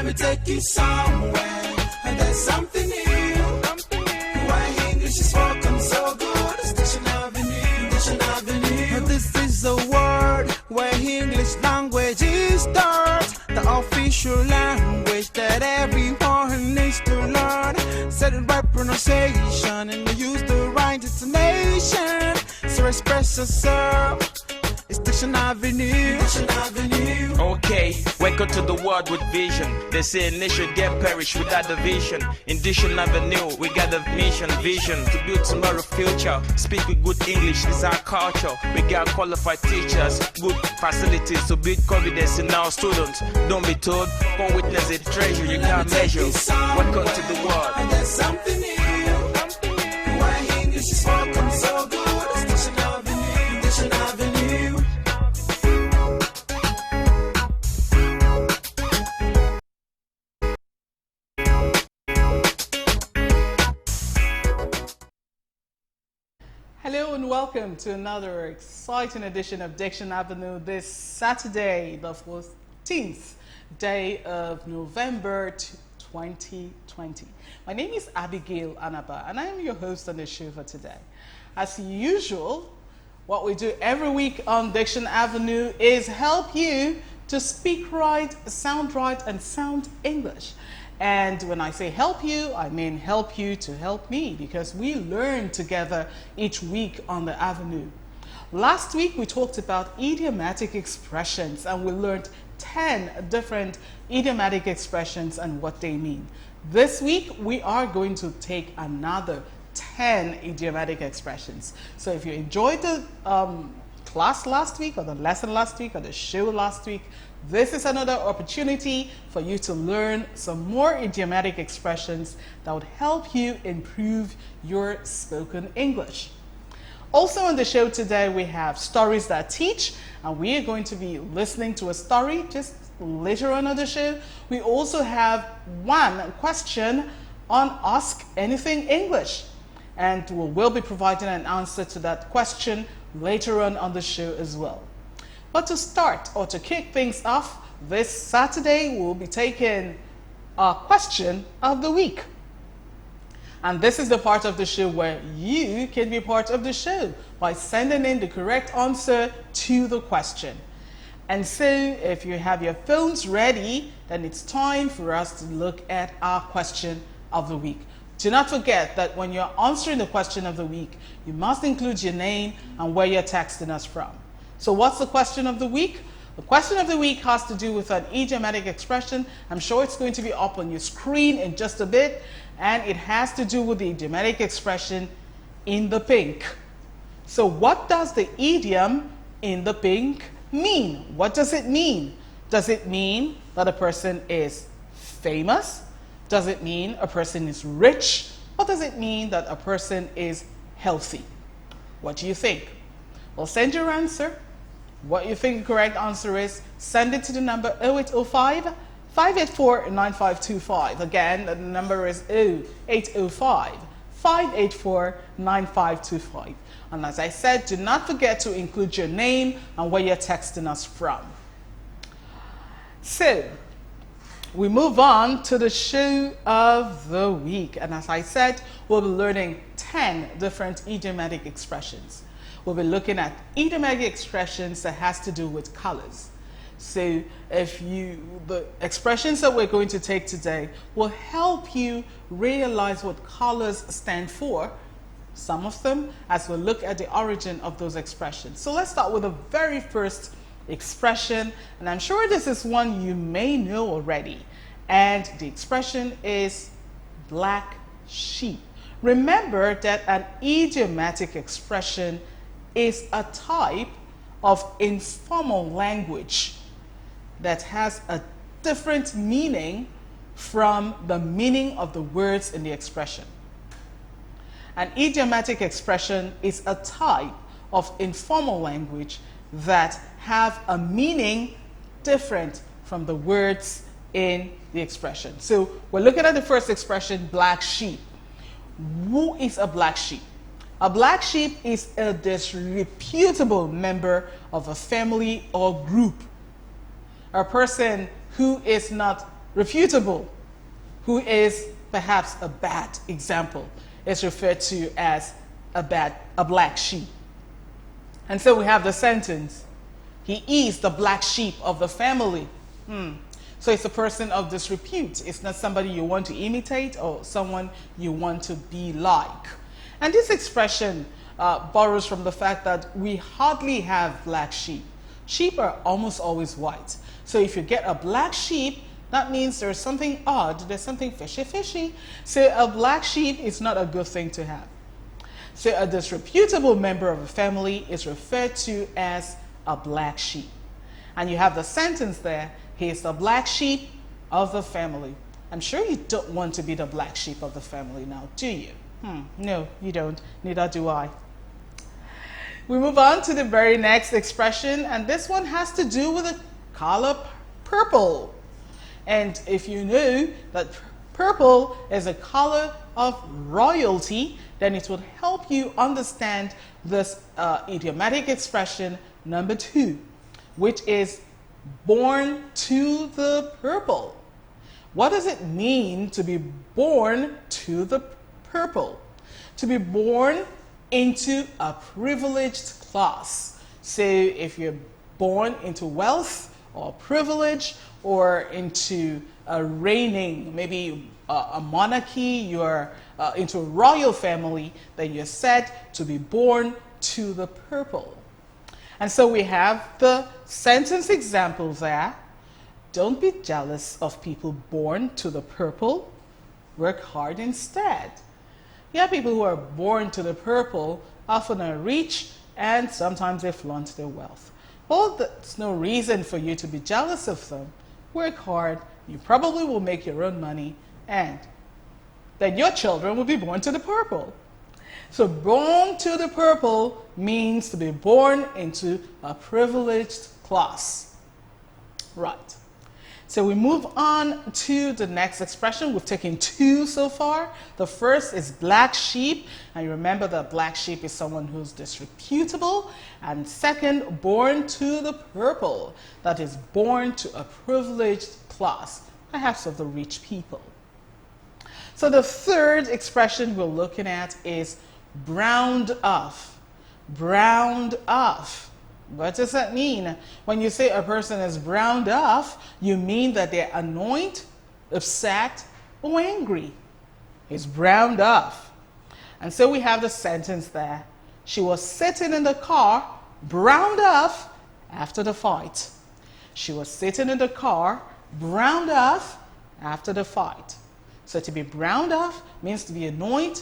Let me take you somewhere, and there's something new. Why English is spoken so good. It's Diction Avenue, Diction Avenue. This is a world where English language is taught, the official language that everyone needs to learn. Set it right pronunciation and use the right intonation. So express yourself. It's Diction Avenue, Diction Avenue. Okay, welcome to the world with vision. They say a nation get perished without the vision. In Diction Avenue, we got a mission to build tomorrow's future. Speak with good English, it's our culture. We got qualified teachers, good facilities to build confidence in our students. Don't be told, come witness a treasure you can't measure. Welcome to the world. And there's something new. Why English is spoken so good. It's Diction Avenue, Diction Avenue. Hello and welcome to another exciting edition of Diction Avenue this Saturday, the 14th day of November 2020. My name is Abigail Anaba and I am your host on the show for today. As usual, what we do every week on Diction Avenue is help you to speak right, and sound English. And when I say help you, I mean help you to help me, because we learn together each week on the Avenue. Last week we talked about idiomatic expressions and we learned 10 different idiomatic expressions and what they mean. This week we are going to take another 10 idiomatic expressions. So if you enjoyed the class last week or the lesson last week or the show last week, this is another opportunity for you to learn some more idiomatic expressions that would help you improve your spoken English. Also on the show today, we have stories that teach, and we are going to be listening to a story just later on the show. We also have one question on Ask Anything English, and we will be providing an answer to that question later on the show as well. But to start or to kick things off, this Saturday we'll be taking our question of the week. And this is the part of the show where you can be part of the show by sending in the correct answer to the question. And so if you have your phones ready, then it's time for us to look at our question of the week. Do not forget that when you're answering the question of the week, you must include your name and where you're texting us from. So what's the question of the week? The question of the week has to do with an idiomatic expression. I'm sure it's going to be up on your screen in just a bit. And it has to do with the idiomatic expression in the pink. So what does the idiom in the pink mean? What does it mean? Does it mean that a person is famous? Does it mean a person is rich? Or does it mean that a person is healthy? What do you think? Well, send your answer. What you think the correct answer is, send it to the number 0805 584 9525. Again, the number is 0805 584 9525. And as I said, do not forget to include your name and where you're texting us from. So, we move on to the show of the week. And as I said, we'll be learning 10 different idiomatic expressions. We'll be looking at idiomatic expressions that has to do with colors. So the expressions that we're going to take today will help you realize what colors stand for, some of them, as we look at the origin of those expressions. So let's start with the very first expression, and I'm sure this is one you may know already. And the expression is black sheep. Remember that an idiomatic expression is a type of informal language that has a different meaning from the meaning of the words in the expression. An idiomatic expression is a type of informal language that have a meaning different from the words in the expression. So we're looking at the first expression, black sheep. Who is a black sheep? A black sheep is a disreputable member of a family or group. A person who is not Reputable, who is perhaps a bad example, is referred to as a black sheep. And so we have the sentence, he is the black sheep of the family. So it's a person of disrepute. It's not somebody you want to imitate or someone you want to be like. And this expression borrows from the fact that we hardly have black sheep. Sheep are almost always white. So if you get a black sheep, that means there's something odd, there's something fishy. So a black sheep is not a good thing to have. So a disreputable member of a family is referred to as a black sheep. And you have the sentence there, he is the black sheep of the family. I'm sure you don't want to be the black sheep of the family now, do you? No, you don't. Neither do I. We move on to the very next expression, and this one has to do with the color purple. And if you know that purple is a color of royalty, then it will help you understand this idiomatic expression number 2, which is born to the purple. What does it mean to be born to the purple? To be born into a privileged class. So if you're born into wealth or privilege or into a reigning, maybe a monarchy, you're into a royal family, then you're said to be born to the purple. And so we have the sentence examples there. Don't be jealous of people born to the purple. Work hard instead. You have people who are born to the purple, often are rich, and sometimes they flaunt their wealth. Well, there's no reason for you to be jealous of them. Work hard, you probably will make your own money, and then your children will be born to the purple. So born to the purple means to be born into a privileged class. Right. So we move on to the next expression. We've taken 2 so far. The first is black sheep. And you remember that black sheep is someone who's disreputable. And second, born to the purple. That is born to a privileged class, perhaps of the rich people. So the third expression we're looking at is browned off. Browned off. What does that mean? When you say a person is browned off, you mean that they're annoyed, upset, or angry. It's browned off. And so we have the sentence there. She was sitting in the car, browned off after the fight. She was sitting in the car, browned off after the fight. So to be browned off means to be annoyed,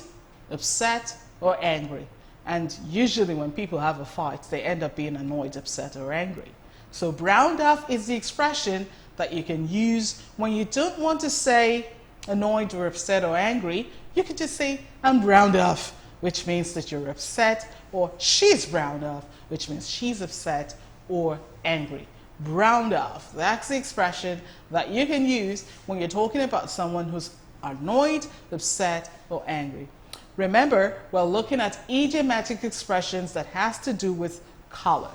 upset, or angry. And usually when people have a fight, they end up being annoyed, upset, or angry. So browned off is the expression that you can use when you don't want to say annoyed or upset or angry. You could just say, I'm browned off, which means that you're upset, or she's browned off, which means she's upset or angry. Browned off, that's the expression that you can use when you're talking about someone who's annoyed, upset, or angry. Remember, we're looking at idiomatic expressions that has to do with color.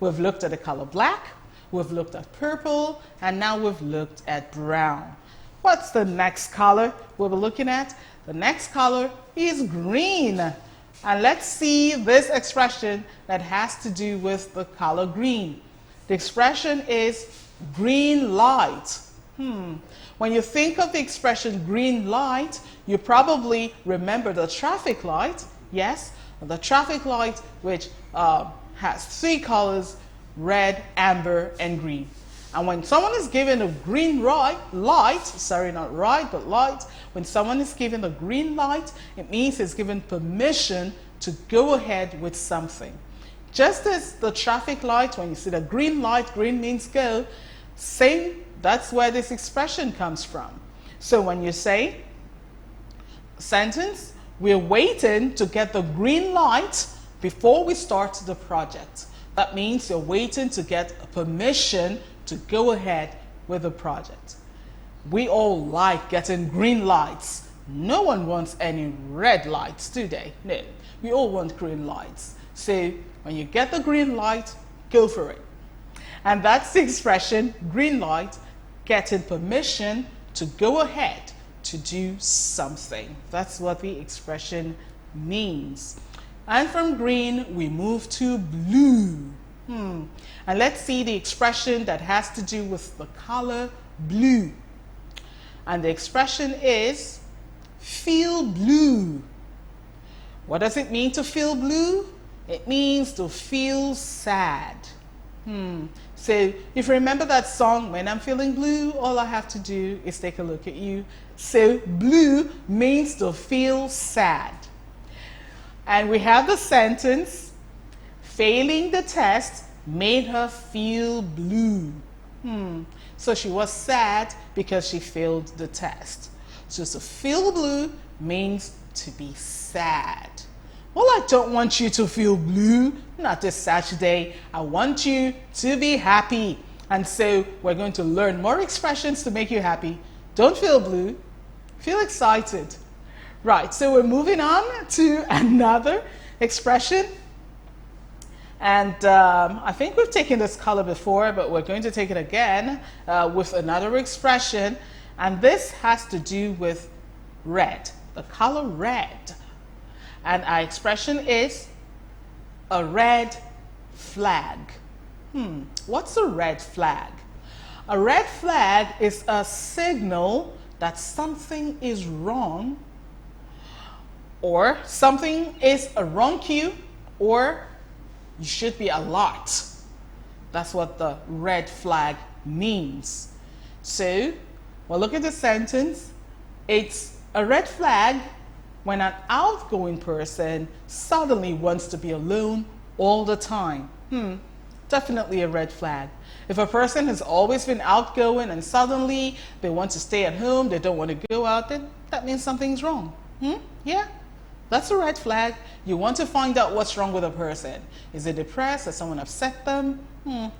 We've looked at the color black, we've looked at purple, and now we've looked at brown. What's the next color we'll be looking at? The next color is green. And let's see this expression that has to do with the color green. The expression is green light. When you think of the expression green light, you probably remember the traffic light. Yes, the traffic light which has 3 colors, red, amber, and green. And when someone is given a green light, sorry, not right, but light, when someone is given a green light, it means it's given permission to go ahead with something. Just as the traffic light, when you see the green light, green means go, same, that's where this expression comes from. So when you say, sentence, we're waiting to get the green light before we start the project. That means you're waiting to get permission to go ahead with the project. We all like getting green lights. No one wants any red lights, do they? No, we all want green lights. So when you get the green light, go for it. And that's the expression green light. getting permission to go ahead to do something. That's what the expression means. And from green, we move to blue. And let's see the expression that has to do with the color blue. And the expression is feel blue. What does it mean to feel blue? It means to feel sad. So if you remember that song, When I'm Feeling Blue, all I have to do is take a look at you. So blue means to feel sad. And we have the sentence, failing the test made her feel blue. So she was sad because she failed the test. So to feel blue means to be sad. Well, I don't want you to feel blue, not this Saturday. I want you to be happy. And so we're going to learn more expressions to make you happy. Don't feel blue, feel excited. Right, so we're moving on to another expression. And I think we've taken this color before, but we're going to take it again with another expression. And this has to do with red, the color red. And our expression is a red flag. What's a red flag? A red flag is a signal that something is wrong, or something is a wrong cue, or you should be alert. That's what the red flag means. So, well, look at the sentence. It's a red flag when an outgoing person suddenly wants to be alone all the time. Definitely a red flag. If a person has always been outgoing and suddenly they want to stay at home, they don't want to go out, then that means something's wrong. Yeah, that's a red flag. You want to find out what's wrong with a person. Is they depressed? Has someone upset them?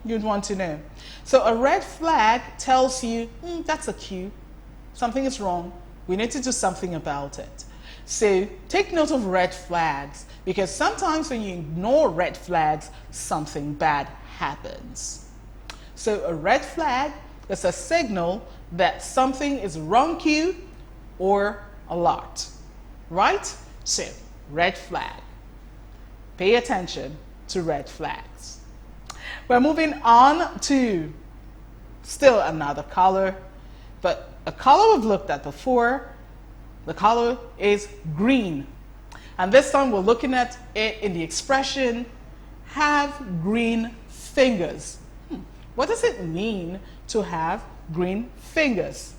You'd want to know. So a red flag tells you, that's a cue. Something is wrong. We need to do something about it. So take note of red flags, because sometimes when you ignore red flags, something bad happens. So a red flag is a signal that something is wrong cue or alert, right? So red flag. Pay attention to red flags. We're moving on to still another color, but a color we've looked at before. The color is green. And this time we're looking at it in the expression, have green fingers. What does it mean to have green fingers?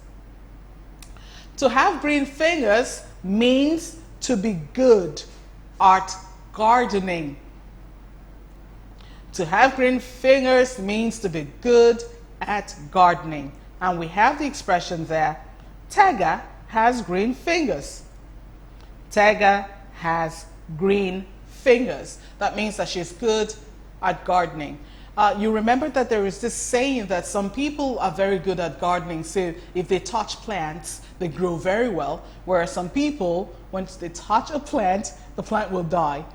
To have green fingers means to be good at gardening. To have green fingers means to be good at gardening. And we have the expression there, Tega has green fingers. Tega has green fingers. That means that she's good at gardening. You remember that there is this saying that some people are very good at gardening, so if they touch plants, they grow very well, whereas some people, once they touch a plant, the plant will die.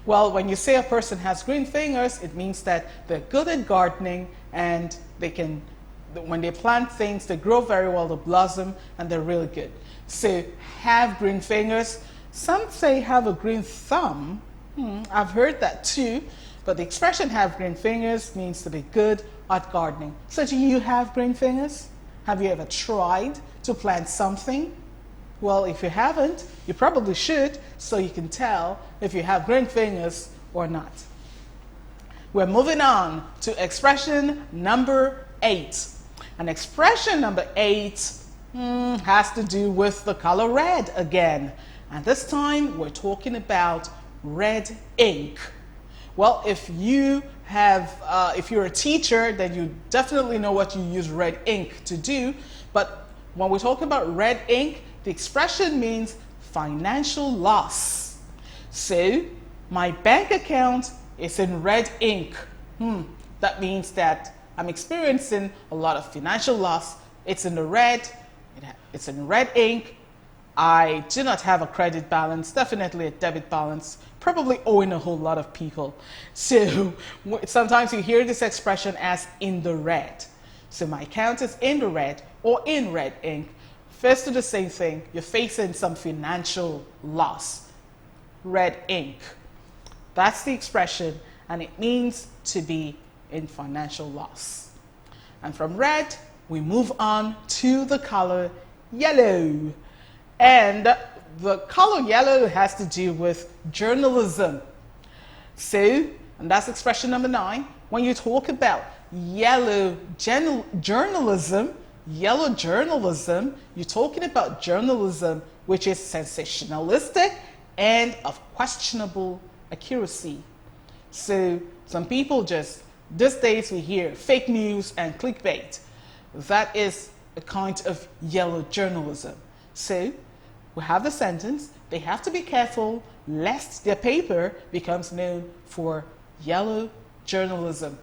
Well, when you say a person has green fingers, it means that they're good at gardening and they can, when they plant things, they grow very well, they blossom, and they're really good. So, have green fingers. Some say have a green thumb. I've heard that too. But the expression have green fingers means to be good at gardening. So, do you have green fingers? Have you ever tried to plant something? Well, if you haven't, you probably should, so you can tell if you have green fingers or not. We're moving on to expression number 8. And expression number 8 has to do with the color red again. And this time we're talking about red ink. Well, if you're a teacher, then you definitely know what you use red ink to do. But when we're talking about red ink, the expression means financial loss. So, my bank account is in red ink. That means that I'm experiencing a lot of financial loss. It's in the red. It's in red ink. I do not have a credit balance, definitely a debit balance, probably owing a whole lot of people. So sometimes you hear this expression as in the red. So my account is in the red or in red ink. First do the same thing. You're facing some financial loss. Red ink. That's the expression, and it means to be in financial loss. And from red, we move on to the color yellow. And the color yellow has to do with journalism. So, and that's expression number 9. When you talk about yellow journalism, you're talking about journalism which is sensationalistic and of questionable accuracy. So some people these days we hear fake news and clickbait. That is a kind of yellow journalism. So we have the sentence, they have to be careful lest their paper becomes known for yellow journalism.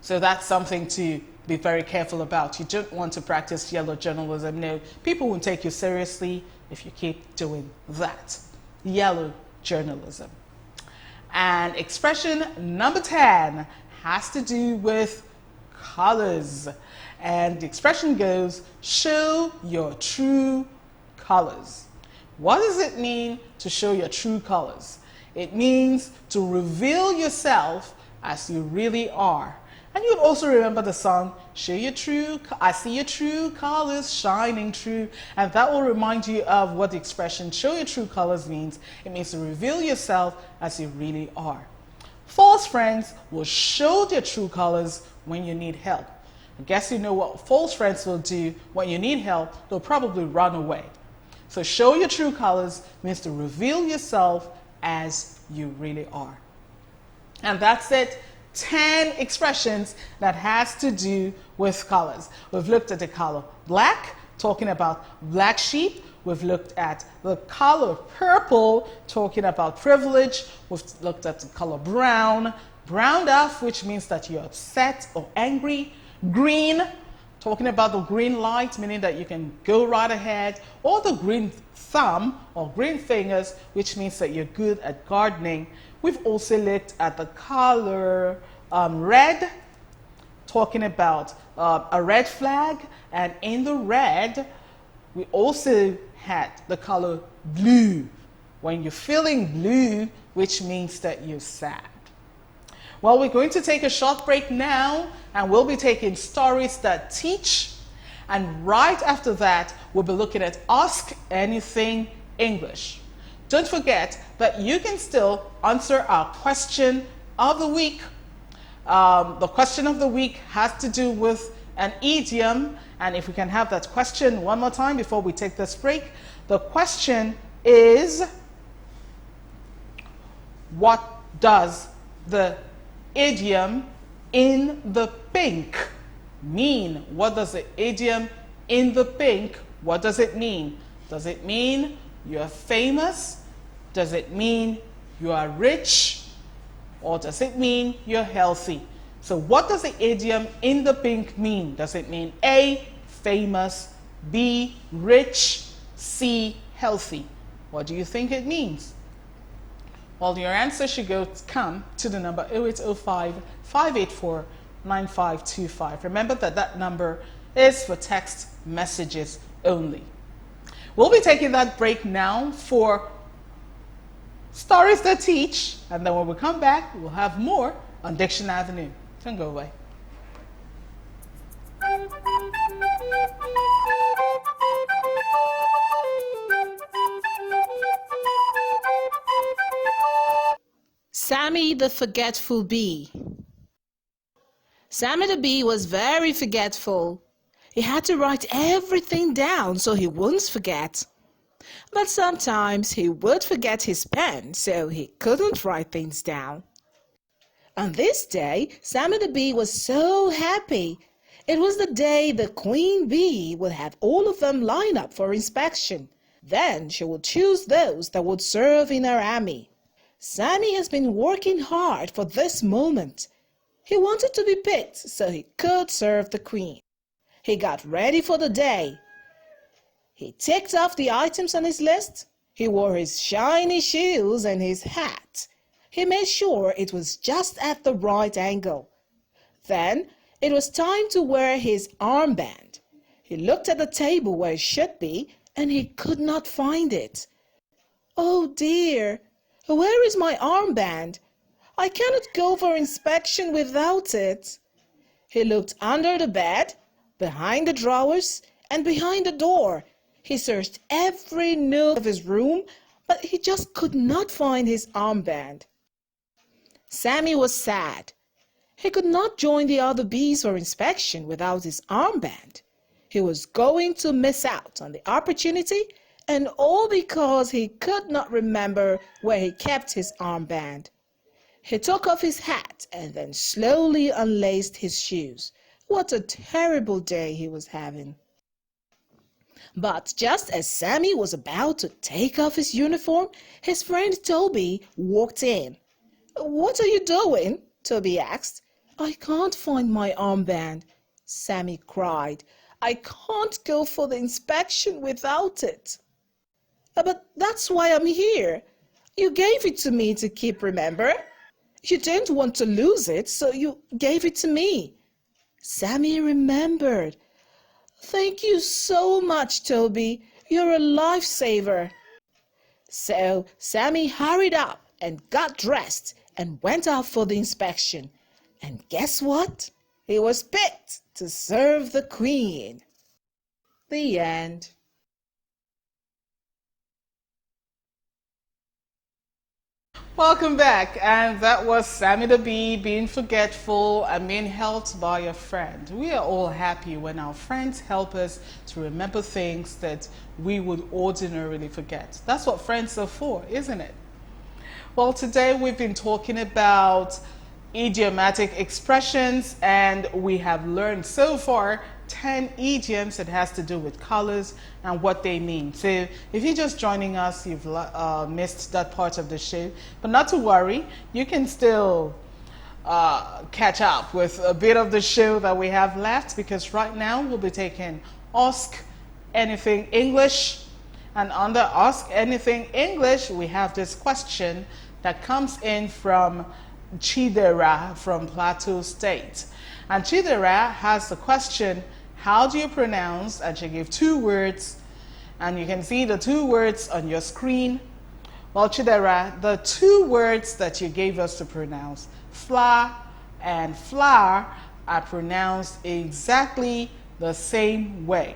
So that's something to be very careful about. You don't want to practice yellow journalism. No, people won't take you seriously if you keep doing that. Yellow journalism. And expression number 10 has to do with colors. And the expression goes, show your true colors. What does it mean to show your true colors? It means to reveal yourself as you really are. And you'll also remember the song, I see your true colors shining through. And that will remind you of what the expression show your true colors means. It means to reveal yourself as you really are. False friends will show their true colors when you need help. I guess you know what false friends will do when you need help. They'll probably run away. So show your true colors means to reveal yourself as you really are. And that's it. 10 expressions that has to do with colors. We've looked at the color black, talking about black sheep. We've looked at the color purple, talking about privilege. We've looked at the color brown, browned off, which means that you're upset or angry. Green, talking about the green light, meaning that you can go right ahead. Or the green thumb or green fingers, which means that you're good at gardening. We've also looked at the color red, talking about a red flag. And in the red, we also had the color blue. When you're feeling blue, which means that you're sad. Well, we're going to take a short break now, and we'll be taking stories that teach. And right after that, we'll be looking at Ask Anything English. Don't forget that you can still answer our question of the week. The question of the week has to do with an idiom. And if we can have that question one more time before we take this break. The question is, what does the idiom in the pink mean? What does the idiom in the pink, what does it mean? Does it mean you're famous? Does it mean you are rich? Or does it mean you're healthy? So what does the idiom in the pink mean? Does it mean A, famous, B, rich, C, healthy? What do you think it means? Well, your answer should come to the number 0805-584-9525. Remember that number is for text messages only. We'll be taking that break now for stories that teach, and then when we come back, we'll have more on Diction Avenue. Don't go away. Sammy the Forgetful Bee. Sammy the Bee was very forgetful. He had to write everything down so he wouldn't forget. But sometimes he would forget his pen, so he couldn't write things down. On this day, Sammy the Bee was so happy. It was the day the queen bee would have all of them line up for inspection. Then she would choose those that would serve in her army. Sammy has been working hard for this moment. He wanted to be picked so he could serve the queen. He got ready for the day. He ticked off the items on his list. He wore his shiny shoes and his hat. He made sure it was just at the right angle. Then It was time to wear his armband. He looked at the table where it should be, and he could not find it. Oh dear, where is my armband? I cannot go for inspection without it. He looked under the bed, behind the drawers, and behind the door. He searched every nook of his room, but he just could not find his armband. Sammy was sad. He could not join the other bees for inspection without his armband. He was going to miss out on the opportunity, and all because he could not remember where he kept his armband. He took off his hat and then slowly unlaced his shoes. What a terrible day he was having. But just as Sammy was about to take off his uniform, his friend Toby walked in. "What are you doing?" Toby asked. "I can't find my armband," Sammy cried. "I can't go for the inspection without it." "But that's why I'm here. You gave it to me to keep, remember? You didn't want to lose it, so you gave it to me." Sammy remembered. "Thank you so much, Toby. You're a lifesaver." So Sammy hurried up and got dressed and went out for the inspection. And guess what? He was picked to serve the Queen. The end. Welcome back, and that was Sammy the Bee being forgetful and being helped by a friend. We are all happy when our friends help us to remember things that we would ordinarily forget. That's what friends are for, isn't it? Well, today we've been talking about idiomatic expressions, and we have learned so far 10 idioms that has to do with colors and what they mean. So if you're just joining us, you've missed that part of the show, but not to worry, you can still catch up with a bit of the show that we have left, because right now we'll be taking Ask Anything English, and under Ask Anything English we have this question that comes in from Chidera from Plateau State. And Chidera has the question, how do you pronounce, and she gave 2 words, and you can see the 2 words on your screen. Well, Chidera, the 2 words that you gave us to pronounce, flour and flour, are pronounced exactly the same way.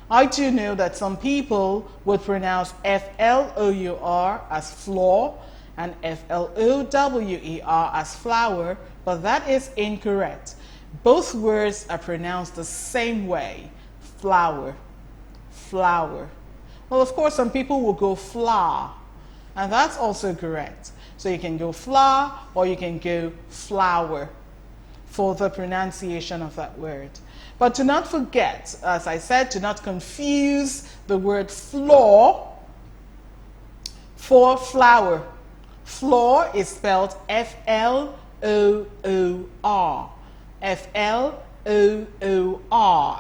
I do know that some people would pronounce F-L-O-U-R as floor and F-L-O-W-E-R as flower, but that is incorrect. Both words are pronounced the same way. Flower, flower. Well, of course, some people will go flour, and that's also correct. So you can go flour or you can go flower for the pronunciation of that word. But do not forget, as I said, do not confuse the word floor for flower. Floor is spelled F-L-O-O-R. F-L-O-O-R,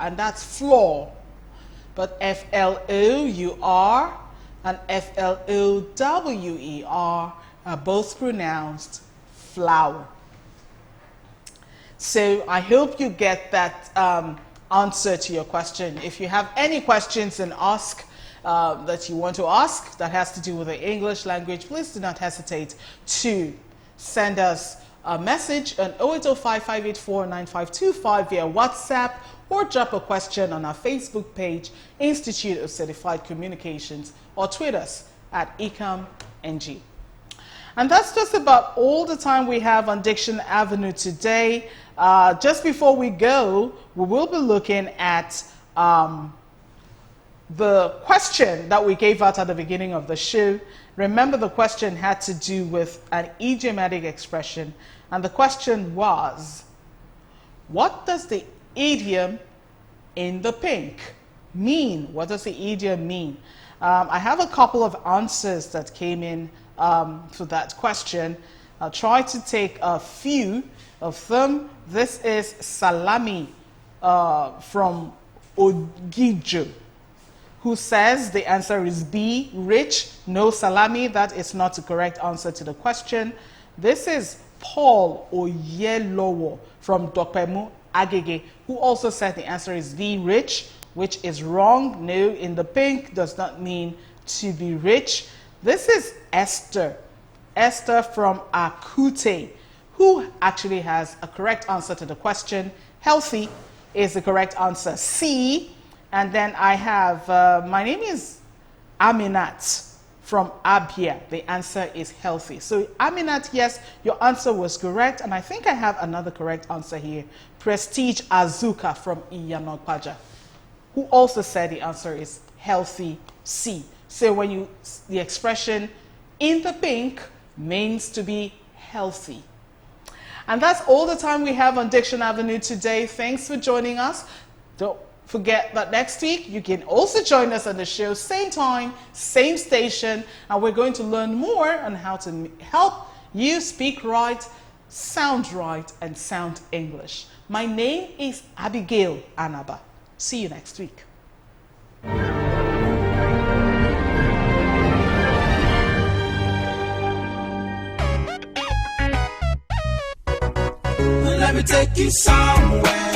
and that's floor. But F-L-O-U-R and F-L-O-W-E-R are both pronounced flower. So I hope you get that answer to your question. If you have any questions and ask that you want to ask that has to do with the English language, please do not hesitate to send us a message on 08055849525 via WhatsApp, or drop a question on our Facebook page, Institute of Certified Communications, or tweet us at ecomng. And that's just about all the time we have on Diction Avenue today. Just before we go, we will be looking at the question that we gave out at the beginning of the show. Remember, the question had to do with an idiomatic expression, and the question was, what does the idiom "in the pink" mean? What does the idiom mean? I have a couple of answers that came in for that question. I'll try to take a few of them. This is Salami from Ogijo, who says the answer is B, rich, no salami. That is not the correct answer to the question. This is Paul Oyelowo from Dopemu Agege, who also said the answer is V, rich, which is wrong. No, in the pink does not mean to be rich. This is Esther. Esther from Akute, who actually has a correct answer to the question. Healthy is the correct answer, C. And then I have, my name is Aminat from Abia. The answer is healthy. So Aminat, yes, your answer was correct. And I think I have another correct answer here. Prestige Azuka from Iyanokpaja, who also said the answer is healthy, C. So when you, the expression in the pink means to be healthy. And that's all the time we have on Diction Avenue today. Thanks for joining us. Don't forget that next week you can also join us on the show, same time, same station, and we're going to learn more on how to help you speak right, and sound English. My name is Abigail Anaba. See you next week. Let me take you somewhere.